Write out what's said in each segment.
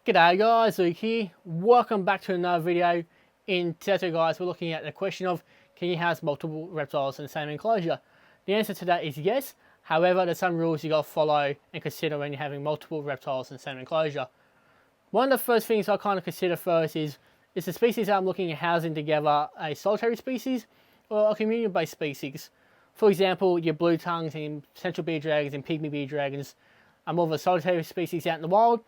G'day guys, Luke here. Welcome back to another video. In today's guys, we're looking at the question of can you house multiple reptiles in the same enclosure? The answer to that is yes. However, there's some rules you got to follow and consider when you're having multiple reptiles in the same enclosure. One of the first things I kind of consider first is the species I'm looking at housing together a solitary species or a community-based species. For example, your blue tongues and central bearded dragons and pygmy bearded dragons are more of a solitary species out in the wild.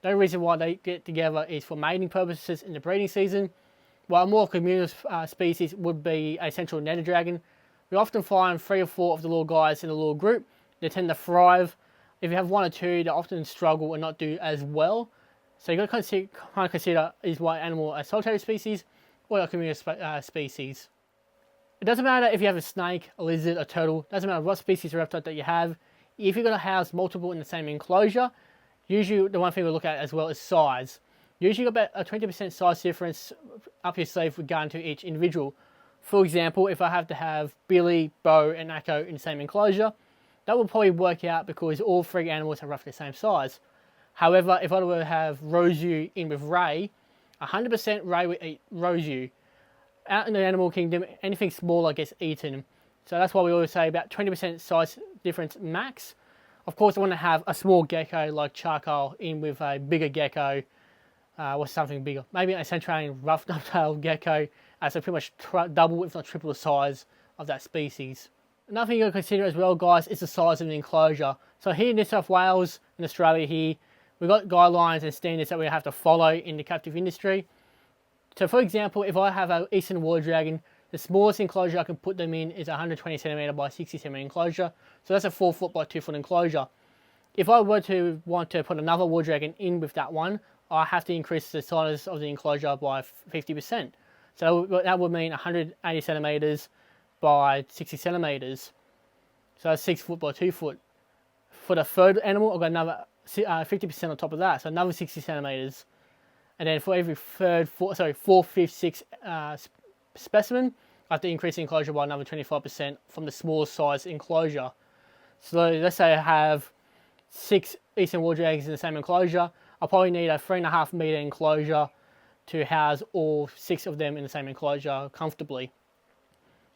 The only reason why they get together is for mating purposes in the breeding season, while a more communal species would be a central netted dragon. We often find 3 or 4 of the little guys in a little group. They tend to thrive. If you have 1 or 2, they often struggle and not do as well. So you've got to kind of consider is one animal a solitary species or a communal species. It doesn't matter if you have a snake, a lizard, a turtle. It doesn't matter what species of reptile that you have. If you're going to house multiple in the same enclosure, usually the one thing we look at as well is size. Usually about a 20% size difference up your sleeve regarding to each individual. For example, if I have to have Billy, Bo and Akko in the same enclosure, that will probably work out because all 3 animals are roughly the same size. However, if I were to have Roseau in with Ray, 100% Ray would eat Roseau. Out in the animal kingdom, anything smaller gets eaten. So that's why we always say about 20% size difference max. Of course, I want to have a small gecko like Charcoal in with a bigger gecko or something bigger. Maybe a Centralian rough-tailed gecko, so pretty much double if not triple the size of that species. Another thing you got to consider as well, guys, is the size of the enclosure. So here in New South Wales, in Australia here, we've got guidelines and standards that we have to follow in the captive industry. So for example, if I have an Eastern Water Dragon, the smallest enclosure I can put them in is 120cm by 60cm enclosure. So that's a 4 foot by 2 foot enclosure. If I were to want to put another water dragon in with that one, I have to increase the size of the enclosure by 50%. So that would mean 180 centimeters by 60 centimeters. So that's 6 foot by 2 foot. For the third animal, I've got another 50% on top of that, so another 60 centimeters. And then for every fourth, 5th, 6th specimen, I have to increase the enclosure by another 25% from the smallest size enclosure. So let's say I have 6 Eastern Water Dragons in the same enclosure. I'll probably need a 3.5 meter enclosure to house all 6 of them in the same enclosure comfortably.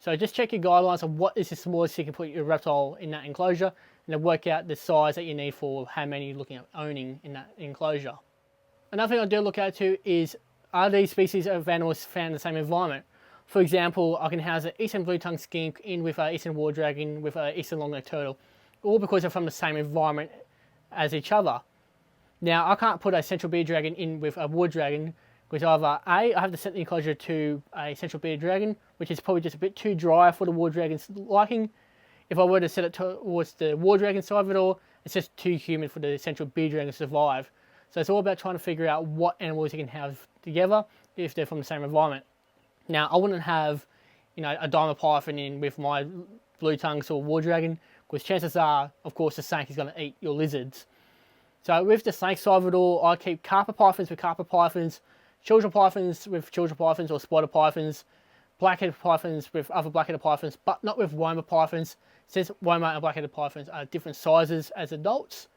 So just check your guidelines of what is the smallest you can put your reptile in that enclosure, and then work out the size that you need for how many you're looking at owning in that enclosure. Another thing I do look at too is, are these species of animals found in the same environment? For example, I can house an Eastern Blue-tongued Skink in with an Eastern Water Dragon with an Eastern Long-necked Turtle, all because they're from the same environment as each other. Now, I can't put a Central Bearded Dragon in with a Water Dragon because either A, I have to set the enclosure to a Central Bearded Dragon, which is probably just a bit too dry for the Water Dragon's liking. If I were to set it towards the Water Dragon side of it all, it's just too humid for the Central Bearded Dragon to survive. So it's all about trying to figure out what animals you can have together if they're from the same environment. Now, I wouldn't have, a Diamond Python in with my Blue Tongues or Water Dragon, because chances are, of course, the snake is going to eat your lizards. So with the snake side of it all, I keep Carpet Pythons with Carpet Pythons, Children Pythons with Children Pythons or Spider Pythons, Black-headed Pythons with other Black-headed Pythons, but not with Woma Pythons, since Woma and Black-headed Pythons are different sizes as adults.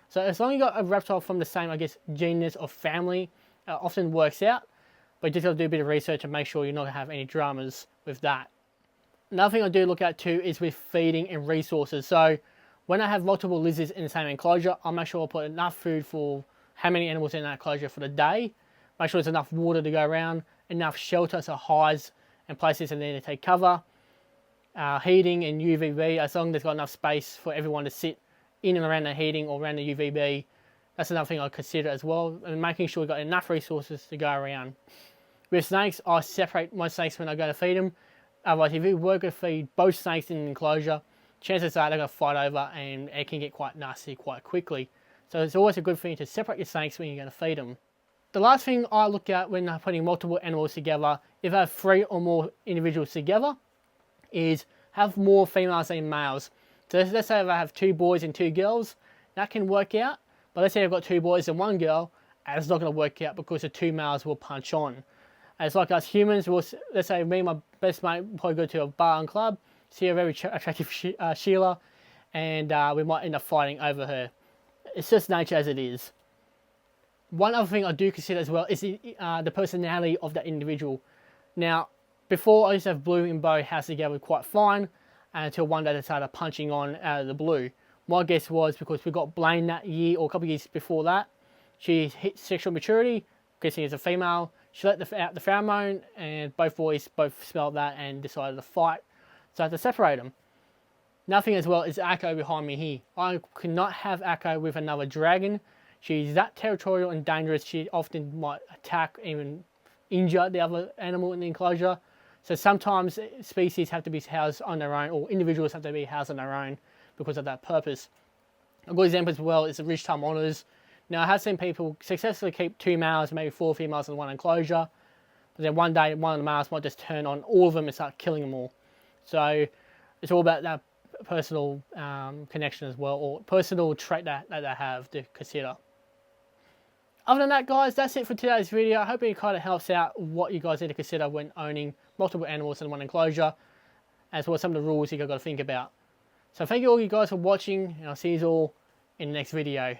So as long as you got a reptile from the same, genus or family, often works out. But you just got to do a bit of research and make sure you're not going to have any dramas with that. Another thing I do look at too is with feeding and resources. So when I have multiple lizards in the same enclosure, I'll make sure I put enough food for how many animals in that enclosure for the day. Make sure there's enough water to go around, enough shelter, so hides and places in there to take cover. Heating and UVB, as long as there's got enough space for everyone to sit in and around the heating or around the UVB, that's another thing I consider as well, and making sure we've got enough resources to go around. With snakes, I separate my snakes when I go to feed them. Otherwise, if you were going to feed both snakes in an enclosure, chances are they're going to fight over and it can get quite nasty quite quickly. So it's always a good thing to separate your snakes when you're going to feed them. The last thing I look at when I'm putting multiple animals together, if I have 3 or more individuals together, is have more females than males. So let's say if I have 2 boys and 2 girls, that can work out. But let's say I've got 2 boys and 1 girl, and it's not going to work out because the 2 males will punch on. And it's like us humans, let's say me and my best mate will probably go to a bar and club, see a very attractive Sheila, and we might end up fighting over her. It's just nature as it is. One other thing I do consider as well is the personality of that individual. Now, before I used to have Blue and Bo housed together quite fine, until one day they started punching on out of the blue. My guess was because we got Blaine that year, or a couple of years before that, she hit sexual maturity, guessing as a female. She let out the pheromone, and both boys both smelled that and decided to fight. So I had to separate them. Nothing as well is Akko behind me here. I could not have Akko with another dragon. She's that territorial and dangerous. She often might attack, even injure the other animal in the enclosure. So sometimes species have to be housed on their own, or individuals have to be housed on their own because of that purpose. A good example as well is the Ridge Monitors. Now I have seen people successfully keep 2 males, maybe 4 females in one enclosure, but then one day one of the males might just turn on all of them and start killing them all. So it's all about that personal connection as well, or personal trait that they have to consider. Other than that, guys, that's it for today's video. I hope it kind of helps out what you guys need to consider when owning multiple animals in one enclosure, as well as some of the rules you've got to think about. So thank you all you guys for watching, and I'll see you all in the next video.